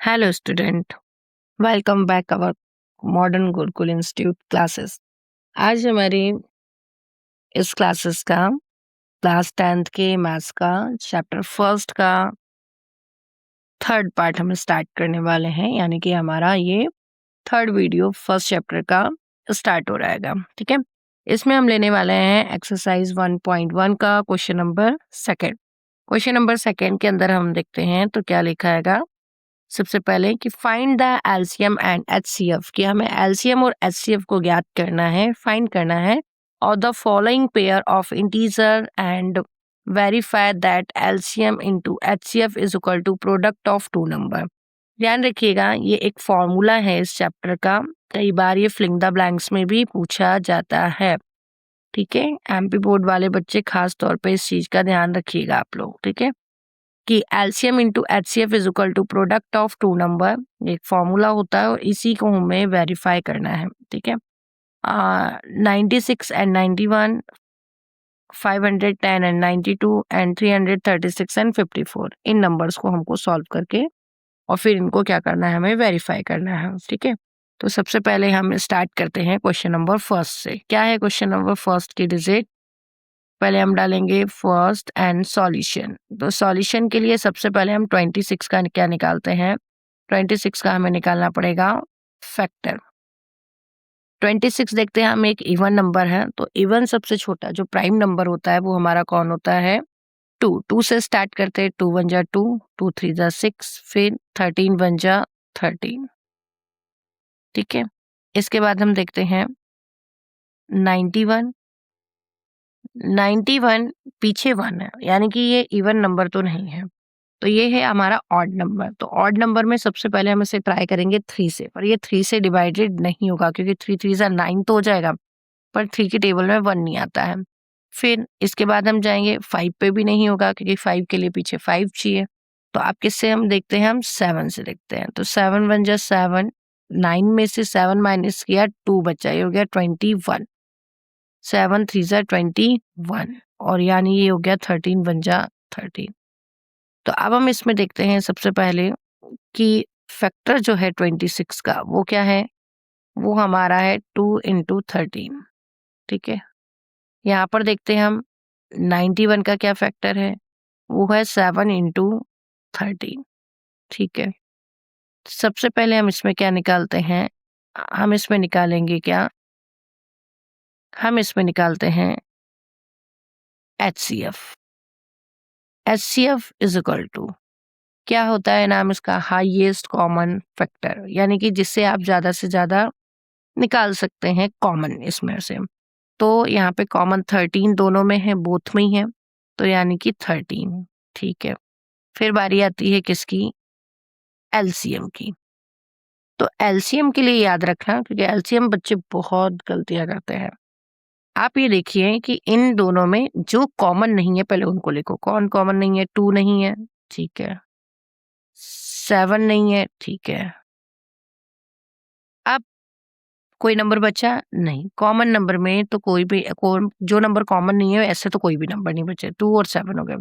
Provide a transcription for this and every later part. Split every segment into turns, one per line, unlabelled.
Hello student, welcome back our modern Gurukul institute classes. आज हमारी इस क्लासेस का क्लास 10th के मैथ्स का चैप्टर फर्स्ट का थर्ड पार्ट हम स्टार्ट करने वाले हैं, यानी कि हमारा ये थर्ड वीडियो फर्स्ट चैप्टर का स्टार्ट हो रहेगा। ठीक है, इसमें हम लेने वाले हैं एक्सरसाइज 1.1 का question number second. Question number second के अंदर हम देखते हैं तो क्या लिखा हैगा। सबसे पहले कि find the LCM and HCF, कि हमें एलसीएम और एचसीएफ को ज्ञात करना है, फाइंड करना है, और the following pair of integer and verify that LCM into HCF is equal to product of two number. ध्यान रखिएगा, ये एक फॉर्मूला है इस चैप्टर का। कई बार ये फिलिंग द ब्लैंक्स में भी पूछा जाता है। ठीक है, एमपी बोर्ड वाले बच्चे खास तौर पे इस चीज का ध्यान रखिएगा आप लोग। ठीक है, कि LCM into HCF is equal to product of two number, एक फॉर्मूला होता है और इसी को हमें वेरीफाई करना है। ठीक है, 96 and 91, 510 and 92 and 336 and 54, in numbers को हमको सॉल्व करके और फिर इनको क्या करना है, हमें वेरीफाई करना है। ठीक है, तो सबसे पहले हम स्टार्ट करते हैं क्वेश्चन नंबर फर्स्ट से। क्या है क्वेश्चन नंबर फर्स्ट की डिजिट? पहले हम डालेंगे फर्स्ट एंड सॉल्यूशन। तो सॉल्यूशन के लिए सबसे पहले हम 26 का क्या निकालते हैं, 26 का हमें निकालना पड़ेगा फैक्टर। 26 देखते हैं हम, एक इवन नंबर है, तो इवन सबसे छोटा जो प्राइम नंबर होता है वो हमारा कौन होता है? 2। 2 से स्टार्ट करते हैं, 2 1 जा 2, 2 3 जा 6, फिर 13 1 जा 13। ठीक है, इसके बाद हम देखते हैं 91। 91 पीछे 1 है, यानी कि ये इवन नंबर तो नहीं है, तो ये है हमारा ऑड नंबर। तो ऑड नंबर में सबसे पहले हम इसे ट्राई करेंगे 3 से, पर ये 3 से डिवाइडेड नहीं होगा क्योंकि 3 3 जा 9 तो हो जाएगा, पर 3 की टेबल में 1 नहीं आता है। फिर इसके बाद हम जाएंगे 5 पे, भी नहीं होगा क्योंकि 5 के लिए पीछे 5 चाहिए। तो आप किससे हम देखते हैं, हम 7 से देखते हैं। तो 7 1 जा 7, 9 में से 7 माइनस किया 2 बचा, ये हो गया 21। 7 3 जा 21, और यानी ये हो गया 13 1 जा 13। तो अब हम इसमें देखते हैं सबसे पहले कि फैक्टर जो है 26 का वो क्या है, वो हमारा है 2 इंटू 13। ठीक है, यहाँ पर देखते हैं हम 91 का क्या फैक्टर है, वो है 7 इंटू 13। ठीक है, सबसे पहले हम इसमें क्या निकालते हैं, हम इसमें निकालेंगे क्या, हम इसमें निकालते हैं HCF। HCF is equal to क्या होता है, नाम इसका हाईएस्ट कॉमन फैक्टर, यानी कि जिससे आप ज्यादा से ज्यादा निकाल सकते हैं कॉमन इसमें से। तो यहाँ पे कॉमन 13 दोनों में है, बोथ में ही है, तो यानी कि 13। ठीक है, फिर बारी आती है किसकी, एलसीएम की। तो एलसीएम के लिए याद रखना, क्योंकि एलसीएम बच्चे बहुत गलतियां करते हैं। आप ये देखिए कि इन दोनों में जो कॉमन नहीं है पहले उनको लिखो। कौन कॉमन नहीं है? 2 नहीं है, ठीक है, 7 नहीं है, ठीक है। अब कोई नंबर बचा नहीं कॉमन नंबर में, तो कोई भी जो नंबर कॉमन नहीं है ऐसे तो कोई भी नंबर नहीं बचे, 2 और 7 हो गए।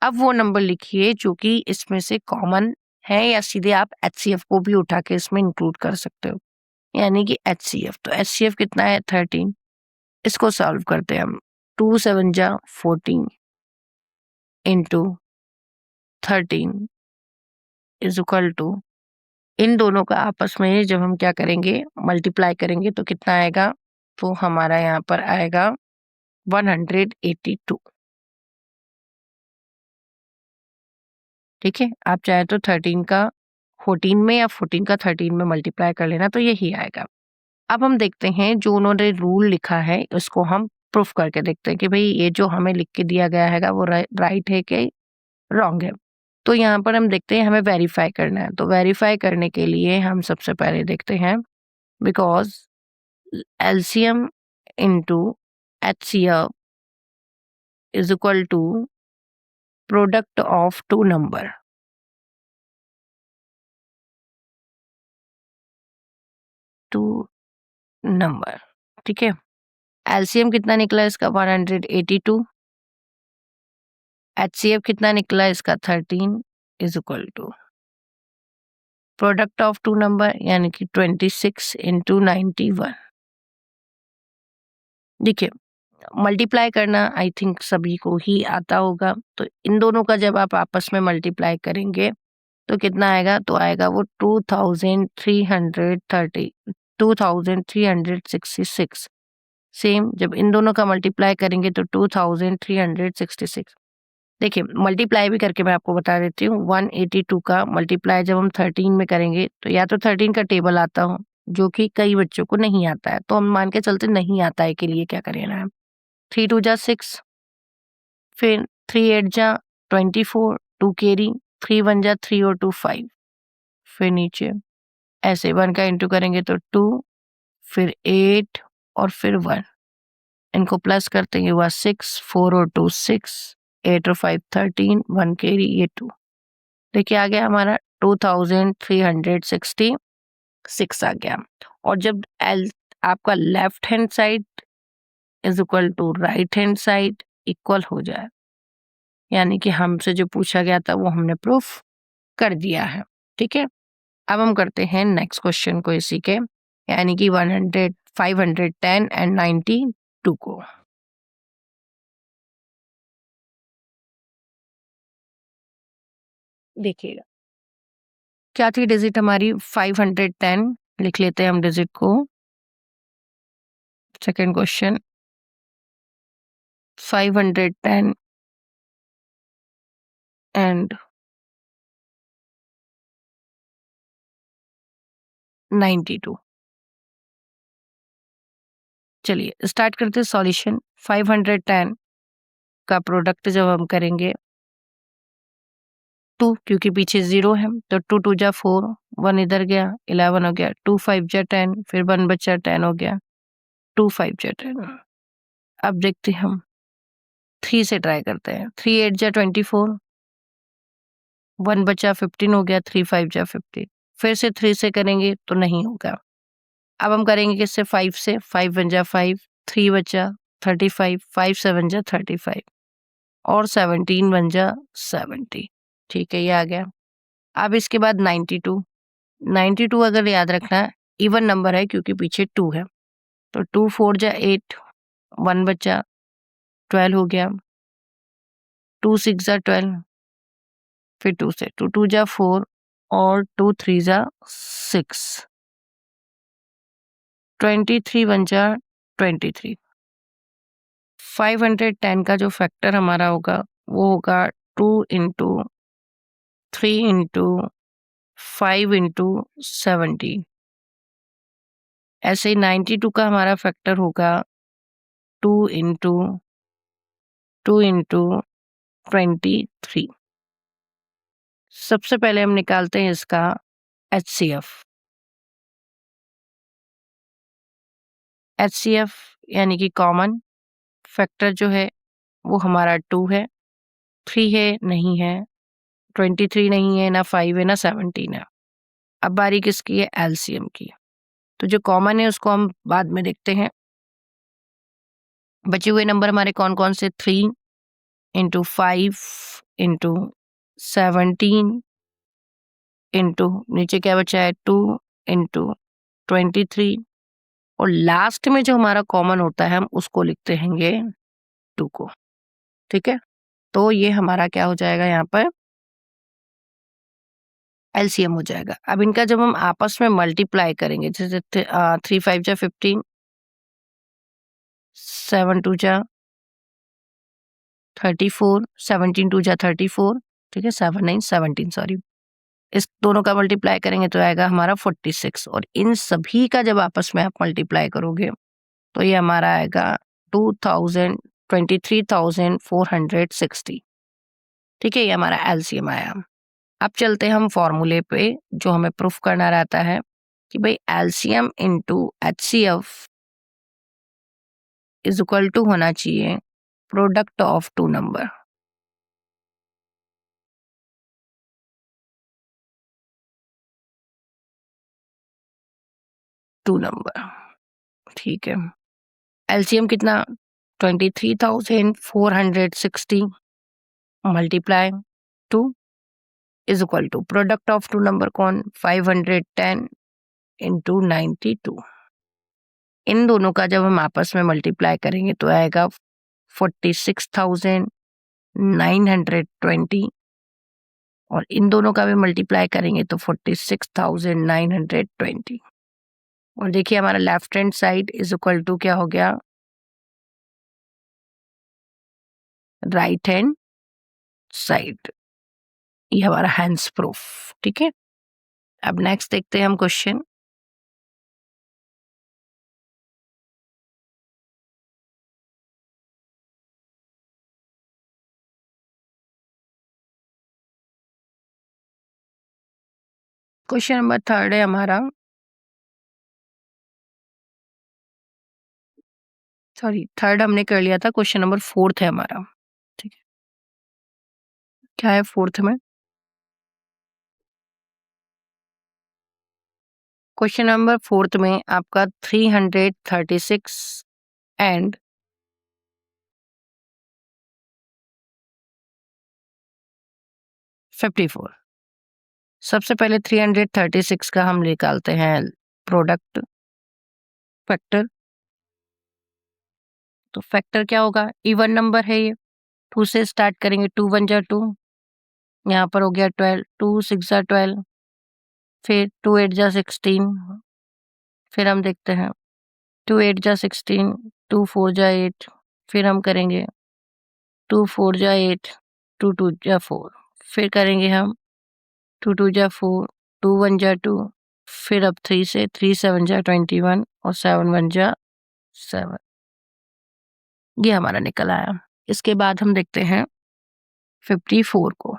अब वो नंबर लिखिए जो कि इसमें से कॉमन है, या सीधे आप एचसीएफ को भी उठा के इसमें इंक्लूड कर सकते हो, यानी कि एचसीएफ। तो एचसीएफ कितना है? 13। इसको सॉल्व करते हैं हम। 2 7 जा 14 इंटू 13 इज इक्वल टू, इन दोनों का आपस में जब हम क्या करेंगे, मल्टीप्लाई करेंगे, तो कितना आएगा, तो हमारा यहाँ पर आएगा 182। ठीक है, आप चाहे तो 13 का 14 में या 14 का 13 में मल्टीप्लाई कर लेना, तो यही आएगा। अब हम देखते हैं जो उन्होंने रूल लिखा है उसको हम प्रूफ करके देखते हैं कि भाई ये जो हमें लिख के दिया गया है वो राइट है कि रॉन्ग है। तो यहाँ पर हम देखते हैं हमें वेरीफाई करना है। तो वेरीफाई करने के लिए हम सबसे पहले देखते हैं, because LCM into HCF is equal to product of two number. Two number, ठीक है। एलसीएम कितना निकला इसका? 182। HCF कितना निकला इसका? 13 is equal to product of two number यानी कि 26 इंटू 91। देखिए, मल्टीप्लाई करना आई थिंक सभी को ही आता होगा, तो इन दोनों का जब आप आपस में मल्टीप्लाई करेंगे तो कितना आएगा, तो आएगा वो 2330 2366। सेम जब इन दोनों का मल्टीप्लाई करेंगे तो 2366। देखिए, मल्टीप्लाई भी करके मैं आपको बता देती हूँ। 182 का मल्टीप्लाई जब हम 13 में करेंगे तो या तो 13 का टेबल आता हो, जो कि कई बच्चों को नहीं आता है, तो हम मान के चलते नहीं आता है के लिए क्या करेना है, 3 2 जा 6, फिर 3 8 जा 24, 2 कैरी, 3 1 जा 3 और 2 5, फिर नीचे ऐसे 1 का इंटू करेंगे तो 2, फिर 8 और फिर 1, इनको प्लस करते हैं, हुआ 6, 4 और 2 6, 8 और 5 13, 1 कैरी, ये 2। देखिए आ गया हमारा 2366 आ गया। और जब एल आपका left hand side is equal to right hand side equal हो जाए, यानी कि हमसे जो पूछा गया था वो हमने प्रूफ कर दिया है। ठीक है, अब हम करते हैं नेक्स्ट क्वेश्चन को इसी के, यानी कि 100 510 एंड 92 को। देखिएगा क्या थी डिजिट हमारी, 510 लिख लेते हैं हम डिजिट को। Second question 510 and 92। चलिए स्टार्ट करते हैं सॉल्यूशन। 510 का प्रोडक्ट जब हम करेंगे 2, क्योंकि पीछे 0 है तो 2 2 जा 4, 1 इधर गया 11 हो गया, 2 5 जा 10, फिर 1 बचा 10 हो गया, 2 5 जा 10। अब देखते हैं हम 3 से ट्राई करते हैं, 3 8 जा 24, 1 बचा 15 हो गया, 3 5 जा 15, फिर से 3 से करेंगे तो नहीं होगा। अब हम करेंगे किससे, 5 से, 5 1 जा 5, 3 बचा 35, 5 7 जा 35 और 17 1 जा 70। ठीक है, ये आ गया। अब इसके बाद 92, 92 अगर याद रखना है इवन नंबर है क्योंकि पीछे 2 है, तो 2 4 जा 8, 1 बचा 12 हो गया, 2 6 जा 12, फिर 2 से 2 2 जा 4 और 2 3 जा 6, 23 1 जा 23। 510 का जो फैक्टर हमारा होगा वो होगा 2 इंटू 3 इंटू 5 इंटू 70। ऐसे ही 92 का हमारा फैक्टर होगा 2 इंटू 2 इंटू 23। सबसे पहले हम निकालते हैं इसका HCF। HCF यानी कि कॉमन फैक्टर जो है वो हमारा 2 है, 3 है नहीं है, 23 नहीं है, ना 5 है ना 17 है। अब बारी किसकी है, LCM की। तो जो कॉमन है उसको हम बाद में देखते हैं। बचे हुए नंबर हमारे कौन कौन से, 3 इंटू 5 इंटू 17 इंटू नीचे क्या बचा है 2 इंटू 23, और लास्ट में जो हमारा कॉमन होता है हम उसको लिखते हैंगे 2 को। ठीक है, तो ये हमारा क्या हो जाएगा, यहाँ पर LCM हो जाएगा। अब इनका जब हम आपस में मल्टीप्लाई करेंगे, जैसे 3 5 जा 15, 7 2 जा 34, 17 2 जा 34, ठीक है, 7 9 17 सॉरी, इस दोनों का मल्टीप्लाई करेंगे तो आएगा हमारा 46, और इन सभी का जब आपस में आप मल्टीप्लाई करोगे तो ये हमारा आएगा 23,460। ठीक है, ये हमारा LCM आया। अब चलते हैं हम फॉर्मूले पे, जो हमें प्रूफ करना रहता है कि भाई LCM into HCF is equal to होना चाहिए product of two number. Two number, ठीक है। LCM कितना, 23,460 multiply 2, is equal to product of two number कौन 510 इंटू 92। इन दोनों का जब हम आपस में मल्टीप्लाई करेंगे तो आएगा 46,920 और इन दोनों का भी मल्टीप्लाई करेंगे तो 46,920। और देखिए हमारा left hand side is equal to क्या हो गया, राइट हैंड साइड। ये हमारा हैंड्स प्रूफ। ठीक है, अब नेक्स्ट देखते हैं हम क्वेश्चन। क्वेश्चन नंबर 3 है हमारा, सॉरी 3 हमने कर लिया था, क्वेश्चन नंबर 4 है हमारा। ठीक है, क्या है 4 में? क्वेश्चन नंबर 4 में आपका 336 एंड 54। सबसे पहले 336 का हम निकालते हैं प्रोडक्ट फैक्टर। तो फैक्टर क्या होगा, इवन नंबर है ये, 2 से स्टार्ट करेंगे, 2 1 जा 2, यहाँ पर हो गया 12, 2 6 जा 12, फिर 2 8 जा 16, फिर हम देखते हैं 2 8 जा 16, 2 4 जा 8, फिर हम करेंगे 2 4 जा 8, 2 2 जा 4, फिर करेंगे हम 2 2 जा 4, 2 1 जा 2, फिर अब 3 से 3 7 जा 21 और 7 1 जा 7। ये हमारा निकल आया। इसके बाद हम देखते हैं 54 को।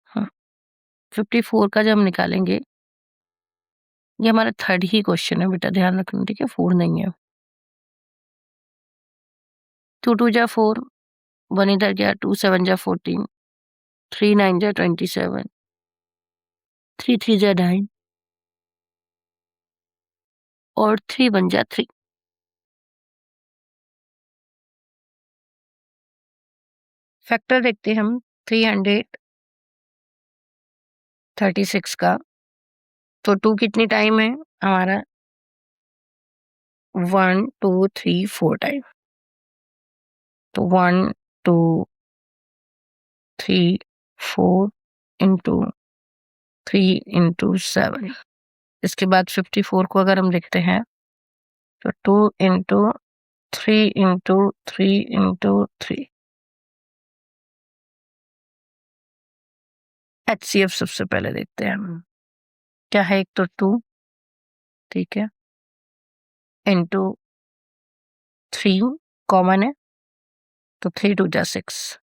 हाँ, 54 का जब हम निकालेंगे, ये हमारा 3rd ही क्वेश्चन है बेटा, ध्यान रखना। ठीक है, 4 नहीं है। 2 2 जा 4, 1 इधर गया, 2 7 जा 14, 3 9 जा 27, 3 3 जा 9 और 3 1 जा 3। फैक्टर देखते हैं हम 336 का। तो 2 कितनी टाइम है हमारा, 1 2 3 4 टाइम। तो 1 2 3 4 इंटू 3 इंटू 7। इसके बाद 54 को अगर हम देखते हैं तो 2 इंटू 3 इंटू 3 इंटू 3। HCF सबसे पहले देखते हैं हम, क्या है, एक तो 2, ठीक है, इंटू 3 कॉमन है तो 3 2 जा 6।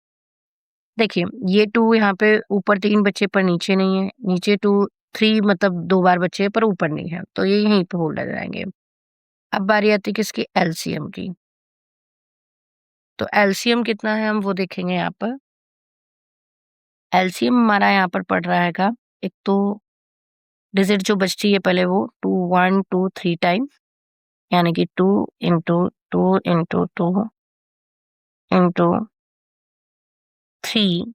देखिए ये 2 यहाँ पे ऊपर 3 बच्चे पर नीचे नहीं है, नीचे 2 3 मतलब 2 बार बच्चे पर ऊपर नहीं है, तो ये यहीं पे होल्ड जाएंगे। अब बारी आती है किसकी, एलसीएम की। तो एलसीएम कितना है हम वो देखेंगे यहाँ पर। एलसीएम हमारा यहाँ पर पड़ रहा हैगा, एक तो डिजिट जो बचती है पहले वो 2 1 2 3 टाइम, यानी कि 2 इंटू 2 इंटू 2 इंटू 3,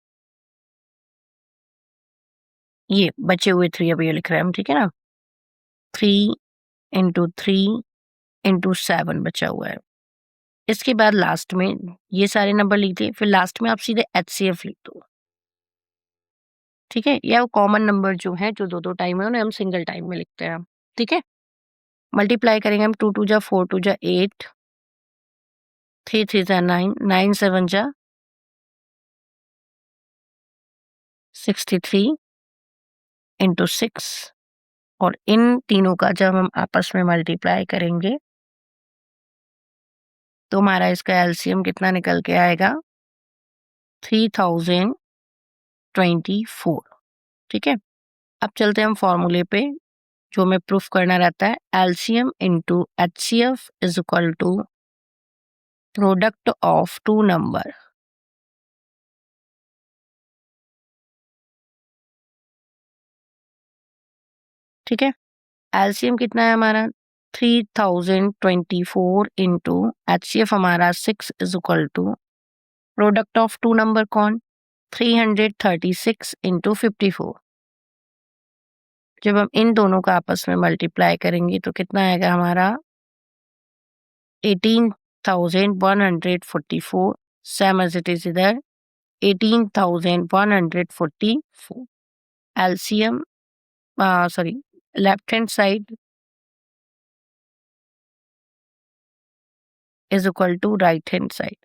ये बचे हुए 3 अब ये लिख रहे हैं हम, ठीक है ना। 3 इंटू 3 इंटू 7 बचा हुआ है। इसके बाद लास्ट में ये सारे नंबर लिख दिए, फिर लास्ट में आप सीधे HCF लिख दो, ठीक है। या कॉमन नंबर जो है, जो 2 2 टाइम है, उन्हें हम सिंगल टाइम में लिखते हैं, ठीक है। मल्टीप्लाई करेंगे हम, 2 2 जा 4 2 जा 8, 3 3 जा 9, 9 7 जा 63 इंटू 6। और इन तीनों का जब हम आपस में मल्टीप्लाई करेंगे तो हमारा इसका एलसीएम कितना निकल के आएगा, 3024, ठीक है। अब चलते हैं हम फॉर्मूले पे, जो हमें प्रूफ करना रहता है, LCM into HCF is equal to product of two number ठीक है। एलसीएम कितना है हमारा 3024 इंटू एचसीएफ हमारा 6 is equal to product of two number कौन 336 इंटू 54। जब हम इन दोनों का आपस में मल्टीप्लाई करेंगे तो कितना आएगा हमारा 18,144 सेम एज इट इज इधर 18,144 LCM sorry left hand side is equal to right hand side.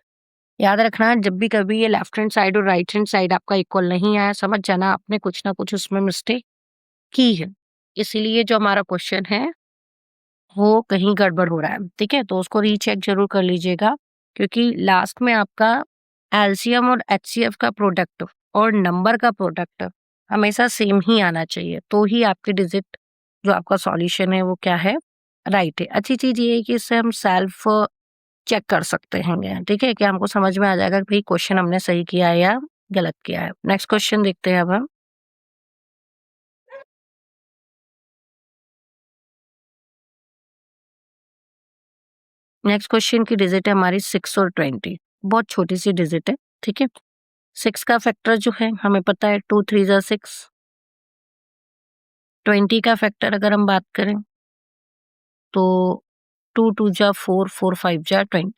याद रखना जब भी कभी ये लेफ्ट हैंड साइड और राइट हैंड साइड आपका इक्वल नहीं आया समझ जाना आपने कुछ ना कुछ उसमें मिस्टेक की है, इसीलिए जो हमारा क्वेश्चन है वो कहीं गड़बड़ हो रहा है। ठीक है, तो उसको रीचेक जरूर कर लीजिएगा क्योंकि लास्ट में आपका एलसीएम और एचसीएफ का प्रोडक्ट और नंबर का प्रोडक्ट हमेशा सेम ही आना चाहिए, तो ही आपके डिजिट जो आपका सॉल्यूशन है वो क्या है राइट है। अच्छी चीज ये है कि इससे हम सेल्फ चेक कर सकते हैं, ठीक है, कि हमको समझ में आ जाएगा कि भाई क्वेश्चन हमने सही किया है या गलत किया है। नेक्स्ट क्वेश्चन देखते हैं अब हम। नेक्स्ट क्वेश्चन की डिजिट है हमारी 6 और 20, बहुत छोटी सी डिजिट है। ठीक है, 6 का फैक्टर जो है हमें पता है 2 3 जा 6। 20 का फैक्टर अगर हम बात करें तो 2 2 जा 4 4 5 जा 20।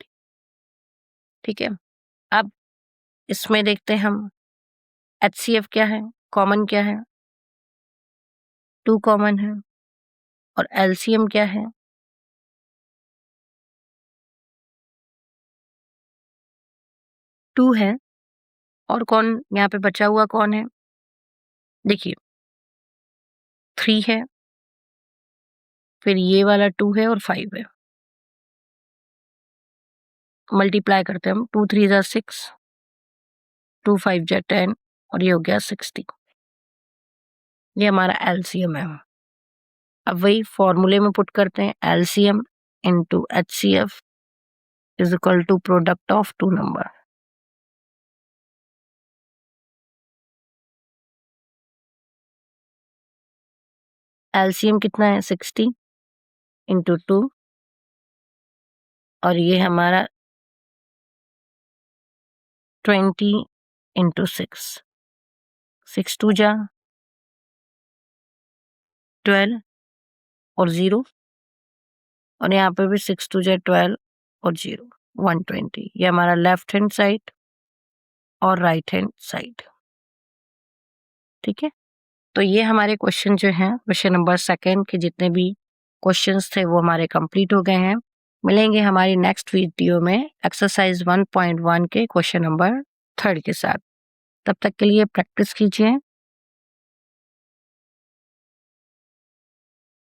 ठीक है, अब इसमें देखते हैं हम एचसीएफ क्या है, कॉमन क्या है 2 कॉमन है, और एलसीएम क्या है 2 है, और कौन यहाँ पे बचा हुआ कौन है देखिए 3 है, फिर ये वाला 2 है और 5 है। मल्टीप्लाई करते हैं हम 2 3 जा 6, 2 5 जा 10 और ये हो गया 60। ये हमारा एलसीएम है। अब वही फॉर्मूले में पुट करते हैं LCM into HCF is equal to product of two number. LCM कितना है 60 इंटू 2 और ये हमारा 20 इंटू 6, 6 2 जा 12 और 0, और यहाँ पे भी 6 2 जा 12 और 0 120। ये हमारा लेफ्ट हैंड साइड और राइट हैंड साइड। ठीक है, तो ये हमारे क्वेश्चन जो हैं क्वेश्चन नंबर 2 के जितने भी क्वेश्चंस थे वो हमारे कंप्लीट हो गए हैं। मिलेंगे हमारी नेक्स्ट वीडियो में एक्सरसाइज 1.1 के क्वेश्चन नंबर 3 के साथ। तब तक के लिए प्रैक्टिस कीजिए।